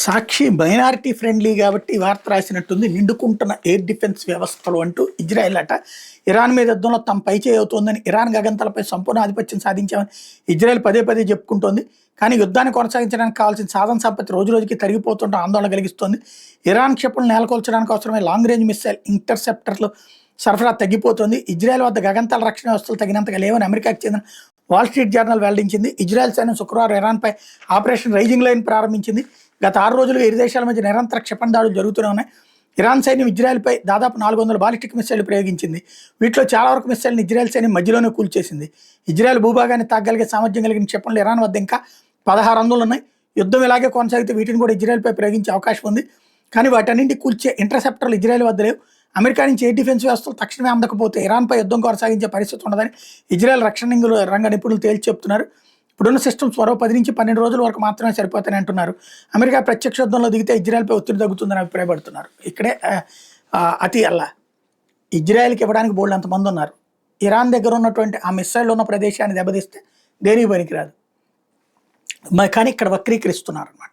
సాక్షి minority friendly కాబట్టి ఈ వార్త రాసినట్టుంది. నిండుకుంటున్న ఎయిర్ డిఫెన్స్ వ్యవస్థలు అంటూ ఇజ్రాయెల్ అట ఇరాన్ మీద యుద్ధంలో తమ పైచేయి అవుతోందని, ఇరాన్ గగంతలపై సంపూర్ణ ఆధిపత్యం సాధించామని ఇజ్రాయెల్ పదే పదే చెప్పుకుంటోంది. కానీ యుద్ధాన్ని కొనసాగించడానికి కావాల్సిన సాధన సంపత్తి రోజు రోజుకి తరిగిపోతుంటే ఆందోళన కలిగిస్తోంది. ఇరాన్ క్షిపణులు నెలకొల్చడానికి అవసరమైన లాంగ్ రేంజ్ మిసైల్ ఇంటర్సెప్టర్లు సరఫరా తగ్గిపోతుంది. ఇజ్రాయెల్ వద్ద గగంతల రక్షణ వ్యవస్థలు తగినంతగా లేవని అమెరికాకు చెందిన వాల్ స్ట్రీట్ జర్నల్ వెల్లడించింది. ఇజ్రాయెల్ సైన్యం శుక్రవారం ఇరాన్పై ఆపరేషన్ రైజింగ్ లైన్ ప్రారంభించింది. గత 6 రోజులుగా ఇరు దేశాల మధ్య నిరంతర క్షిపణి దాడులు జరుగుతూనే ఉన్నాయి. ఇరాన్ సైన్యం ఇజ్రాయెల్పై దాదాపు 400 బాలిస్టిక్ మిసైళ్లు ప్రయోగించింది. వీటిలో చాలా వరకు మిసైల్ని ఇజ్రాయెల్ సైన్యం మధ్యలోనే కూల్చేసింది. ఇజ్రాయెల్ భూభాగాన్ని తాగలిగే సామర్థ్యం కలిగిన క్షిపణులు ఇరాన్ వద్ద ఇంకా 16 ఉన్నాయి. యుద్ధం ఇలాగే కొనసాగితే వీటిని కూడా ఇజ్రాయెల్పై ప్రయోగించే అవకాశం ఉంది. కానీ వాటన్నింటి కూల్చే ఇంటర్సెప్టర్లు ఇజ్రాయెల్ వద్ద లేవు. అమెరికా నుంచి ఎయిర్ డిఫెన్స్ వ్యవస్థలు తక్షణమే అందకపోతే ఇరాన్పై యుద్ధం కొనసాగించే పరిస్థితి ఉండదని ఇజ్రాయెల్ రక్షణ రంగ నిపుణులు తేల్చి చెప్తున్నారు. ఇప్పుడున్న సిస్టమ్స్ మరో 10 నుంచి 12 రోజుల వరకు మాత్రమే సరిపోతాయని అంటున్నారు. అమెరికా ప్రత్యక్ష యుద్ధంలో దిగితే ఇజ్రాయెల్పై ఒత్తిడి తగ్గుతుందని అభిప్రాయపడుతున్నారు. ఇక్కడే అతి అల్లా ఇజ్రాయెల్కి ఇవ్వడానికి బోల్డ్ అంతమంది ఉన్నారు. ఇరాన్ దగ్గర ఉన్నటువంటి ఆ మిస్సైల్ ఉన్న ప్రదేశాన్ని దెబ్బతీస్తే దేనికి పనికిరాదు. కానీ ఇక్కడ వక్రీకరిస్తున్నారు అనమాట.